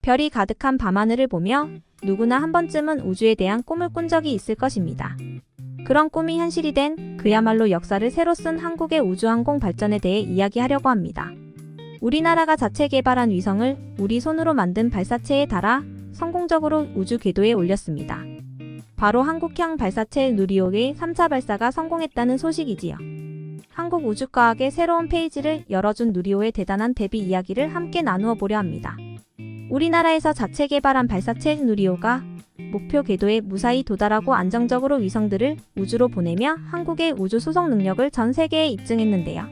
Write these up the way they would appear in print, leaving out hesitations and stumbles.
별이 가득한 밤하늘을 보며 누구나 한 번쯤은 우주에 대한 꿈을 꾼 적이 있을 것입니다. 그런 꿈이 현실이 된 그야말로 역사를 새로 쓴 한국의 우주항공 발전에 대해 이야기하려고 합니다. 우리나라가 자체 개발한 위성을 우리 손으로 만든 발사체에 달아 성공적으로 우주 궤도에 올렸습니다. 바로 한국형 발사체 누리호의 3차 발사가 성공했다는 소식이지요. 한국 우주과학의 새로운 페이지를 열어준 누리호의 대단한 데뷔 이야기를 함께 나누어 보려 합니다. 우리나라에서 자체 개발한 발사체 누리호가 목표 궤도에 무사히 도달하고 안정적으로 위성들을 우주로 보내며 한국의 우주 수송 능력을 전 세계에 입증했는데요.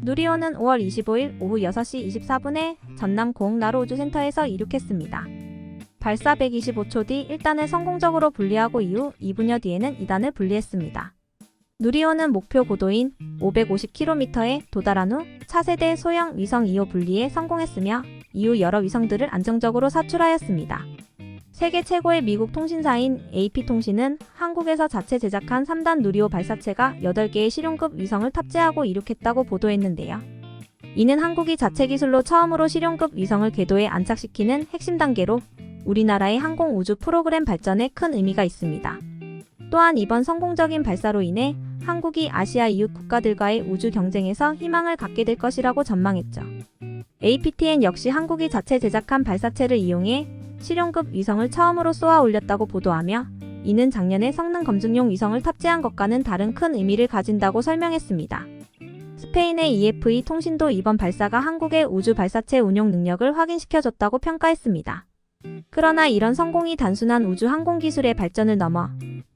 누리호는 5월 25일 오후 6시 24분에 전남 고흥나로우주센터에서 이륙했습니다. 발사 125초 뒤 1단을 성공적으로 분리하고 이후 2분여 뒤에는 2단을 분리했습니다. 누리호는 목표 고도인 550km에 도달한 후 차세대 소형 위성 2호 분리에 성공했으며 이후 여러 위성들을 안정적으로 사출하였습니다. 세계 최고의 미국 통신사인 AP통신은 한국에서 자체 제작한 3단 누리호 발사체가 8개의 실용급 위성을 탑재하고 이륙했다고 보도했는데요. 이는 한국이 자체 기술로 처음으로 실용급 위성을 궤도에 안착시키는 핵심 단계로 우리나라의 항공 우주 프로그램 발전에 큰 의미가 있습니다. 또한 이번 성공적인 발사로 인해 한국이 아시아 이웃 국가들과의 우주 경쟁에서 희망을 갖게 될 것이라고 전망했죠. APTN 역시 한국이 자체 제작한 발사체를 이용해 실용급 위성을 처음으로 쏘아 올렸다고 보도하며 이는 작년에 성능 검증용 위성을 탑재한 것과는 다른 큰 의미를 가진다고 설명했습니다. 스페인의 EFE 통신도 이번 발사가 한국의 우주 발사체 운용 능력을 확인시켜줬다고 평가했습니다. 그러나 이런 성공이 단순한 우주 항공 기술의 발전을 넘어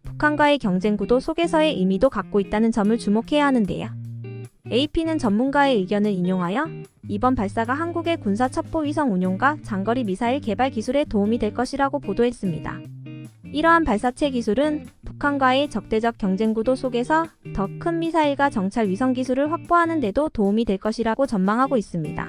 북한과의 경쟁 구도 속에서의 의미도 갖고 있다는 점을 주목해야 하는데요. AP는 전문가의 의견을 인용하여 이번 발사가 한국의 군사 첩보 위성 운용과 장거리 미사일 개발 기술에 도움이 될 것이라고 보도했습니다. 이러한 발사체 기술은 북한과의 적대적 경쟁 구도 속에서 더 큰 미사일과 정찰 위성 기술을 확보하는 데도 도움이 될 것이라고 전망하고 있습니다.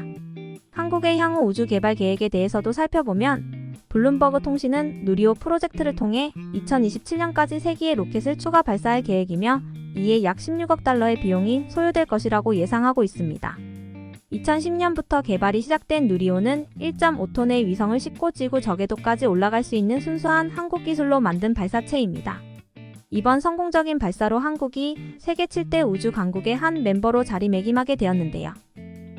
한국의 향후 우주 개발 계획에 대해서도 살펴보면 블룸버그 통신은 누리호 프로젝트를 통해 2027년까지 3기의 로켓을 추가 발사할 계획이며 이에 약 16억 달러의 비용이 소요될 것이라고 예상하고 있습니다. 2010년부터 개발이 시작된 누리호는 1.5톤의 위성을 싣고 지구 저궤도까지 올라갈 수 있는 순수한 한국 기술로 만든 발사체입니다. 이번 성공적인 발사로 한국이 세계 7대 우주 강국의 한 멤버로 자리매김하게 되었는데요.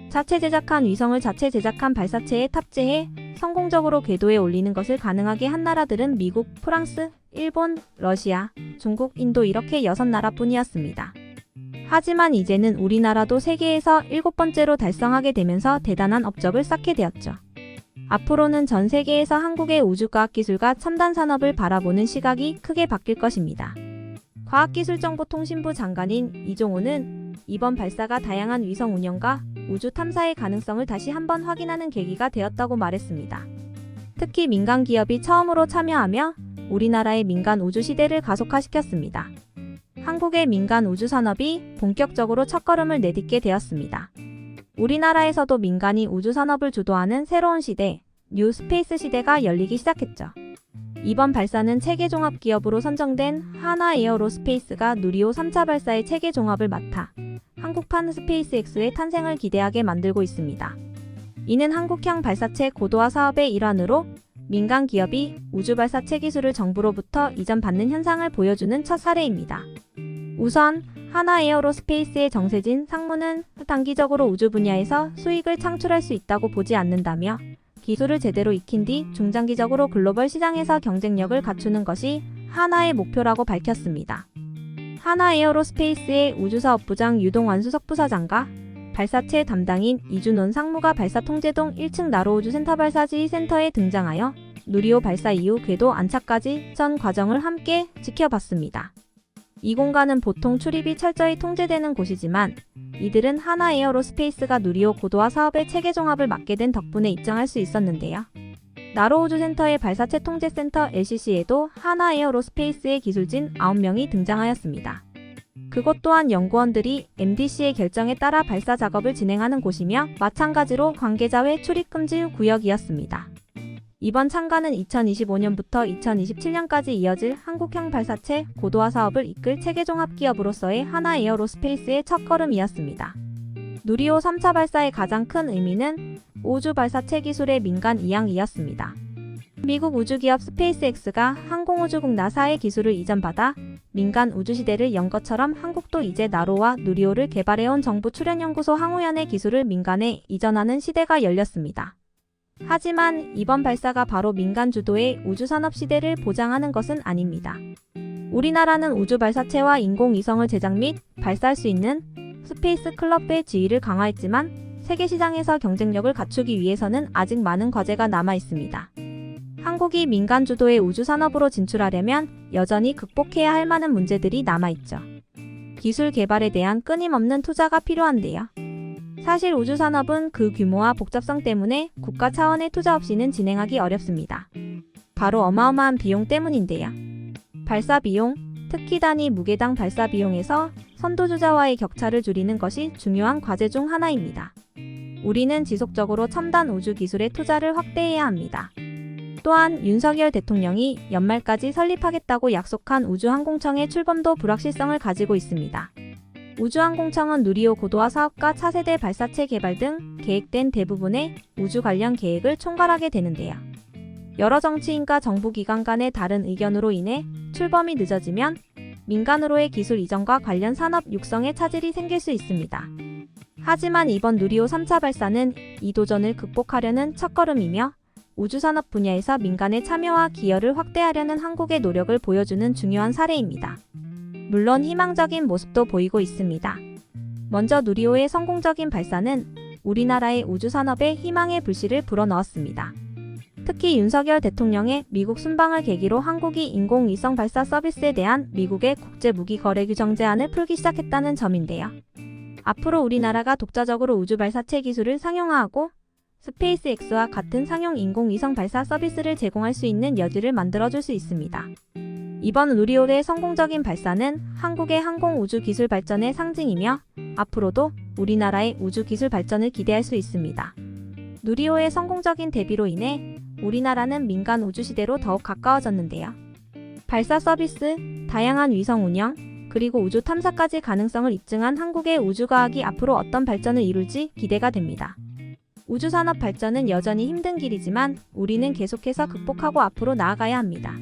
자체 제작한 위성을 자체 제작한 발사체에 탑재해 성공적으로 궤도에 올리는 것을 가능하게 한 나라들은 미국, 프랑스, 일본, 러시아, 중국, 인도 이렇게 6나라뿐이었습니다. 하지만 이제는 우리나라도 세계에서 7번째로 달성하게 되면서 대단한 업적을 쌓게 되었죠. 앞으로는 전 세계에서 한국의 우주과학기술과 첨단 산업을 바라보는 시각이 크게 바뀔 것입니다. 과학기술정보통신부 장관인 이종호는 이번 발사가 다양한 위성 운영과 우주 탐사의 가능성을 다시 한번 확인하는 계기가 되었다고 말했습니다. 특히 민간 기업이 처음으로 참여하며 우리나라의 민간 우주 시대를 가속화시켰습니다. 한국의 민간 우주 산업이 본격적으로 첫걸음을 내딛게 되었습니다. 우리나라에서도 민간이 우주 산업을 주도하는 새로운 시대, 뉴 스페이스 시대가 열리기 시작했죠. 이번 발사는 체계 종합 기업으로 선정된 하나에어로스페이스가 누리호 3차 발사의 체계 종합을 맡아 한국판 스페이스X의 탄생을 기대하게 만들고 있습니다. 이는 한국형 발사체 고도화 사업의 일환으로 민간 기업이 우주 발사체 기술을 정부로부터 이전받는 현상을 보여주는 첫 사례입니다. 우선 하나에어로스페이스의 정세진 상무는 단기적으로 우주 분야에서 수익을 창출할 수 있다고 보지 않는다며 기술을 제대로 익힌 뒤 중장기적으로 글로벌 시장에서 경쟁력을 갖추는 것이 하나의 목표라고 밝혔습니다. 하나에어로스페이스의 우주사업부장 유동환 수석부사장과 발사체 담당인 이준원 상무가 발사통제동 1층 나로우주센터 발사지 센터에 등장하여 누리호 발사 이후 궤도 안착까지 전 과정을 함께 지켜봤습니다. 이 공간은 보통 출입이 철저히 통제되는 곳이지만 이들은 하나에어로스페이스가 누리호 고도화 사업의 체계 종합을 맡게 된 덕분에 입증할 수 있었는데요. 나로우주센터의 발사체 통제센터 LCC에도 하나에어로스페이스의 기술진 9명이 등장하였습니다. 그곳 또한 연구원들이 MDC의 결정에 따라 발사 작업을 진행하는 곳이며 마찬가지로 관계자회 출입금지 구역이었습니다. 이번 참가는 2025년부터 2027년까지 이어질 한국형 발사체 고도화 사업을 이끌 체계종합기업으로서의 하나에어로스페이스의 첫걸음이었습니다. 누리호 3차 발사의 가장 큰 의미는 우주 발사체 기술의 민간 이양이었습니다. 미국 우주기업 스페이스X가 항공우주국 나사의 기술을 이전받아 민간 우주시대를 연 것처럼 한국도 이제 나로와 누리호를 개발해온 정부 출연연구소 항우연의 기술을 민간에 이전하는 시대가 열렸습니다. 하지만 이번 발사가 바로 민간 주도의 우주산업 시대를 보장하는 것은 아닙니다. 우리나라는 우주 발사체와 인공위성을 제작 및 발사할 수 있는 스페이스 클럽의 지위를 강화했지만 세계 시장에서 경쟁력을 갖추기 위해서는 아직 많은 과제가 남아 있습니다. 한국이 민간 주도의 우주 산업으로 진출하려면 여전히 극복해야 할 많은 문제들이 남아있죠. 기술 개발에 대한 끊임없는 투자가 필요한데요. 사실 우주 산업은 그 규모와 복잡성 때문에 국가 차원의 투자 없이는 진행하기 어렵습니다. 바로 어마어마한 비용 때문인데요. 발사 비용, 특히 단위 무게당 발사 비용에서 선도주자와의 격차를 줄이는 것이 중요한 과제 중 하나입니다. 우리는 지속적으로 첨단 우주 기술에 투자를 확대해야 합니다. 또한 윤석열 대통령이 연말까지 설립하겠다고 약속한 우주항공청의 출범도 불확실성을 가지고 있습니다. 우주항공청은 누리호 고도화 사업과 차세대 발사체 개발 등 계획된 대부분의 우주 관련 계획을 총괄하게 되는데요. 여러 정치인과 정부기관 간의 다른 의견으로 인해 출범이 늦어지면 민간으로의 기술 이전과 관련 산업 육성에 차질이 생길 수 있습니다. 하지만 이번 누리호 3차 발사는 이 도전을 극복하려는 첫걸음이며 우주산업 분야에서 민간의 참여와 기여를 확대하려는 한국의 노력을 보여주는 중요한 사례입니다. 물론 희망적인 모습도 보이고 있습니다. 먼저 누리호의 성공적인 발사는 우리나라의 우주산업에 희망의 불씨를 불어넣었습니다. 특히 윤석열 대통령의 미국 순방을 계기로 한국이 인공위성 발사 서비스에 대한 미국의 국제무기거래규정 제한을 풀기 시작했다는 점인데요. 앞으로 우리나라가 독자적으로 우주 발사체 기술을 상용화하고 스페이스X와 같은 상용 인공위성 발사 서비스를 제공할 수 있는 여지를 만들어줄 수 있습니다. 이번 누리호의 성공적인 발사는 한국의 항공우주 기술 발전의 상징이며 앞으로도 우리나라의 우주 기술 발전을 기대할 수 있습니다. 누리호의 성공적인 데뷔로 인해 우리나라는 민간 우주 시대로 더욱 가까워졌는데요. 발사 서비스, 다양한 위성 운영, 그리고 우주 탐사까지 가능성을 입증한 한국의 우주과학이 앞으로 어떤 발전을 이룰지 기대가 됩니다. 우주산업 발전은 여전히 힘든 길이지만 우리는 계속해서 극복하고 앞으로 나아가야 합니다.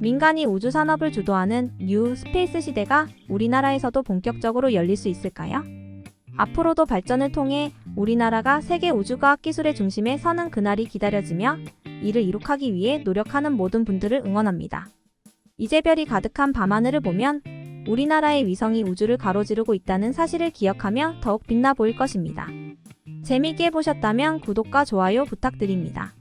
민간이 우주산업을 주도하는 뉴 스페이스 시대가 우리나라에서도 본격적으로 열릴 수 있을까요? 앞으로도 발전을 통해 우리나라가 세계 우주과학 기술의 중심에 서는 그날이 기다려지며 이를 이룩하기 위해 노력하는 모든 분들을 응원합니다. 이제별이 가득한 밤하늘을 보면 우리나라의 위성이 우주를 가로지르고 있다는 사실을 기억하며 더욱 빛나 보일 것입니다. 재미있게 보셨다면 구독과 좋아요 부탁드립니다.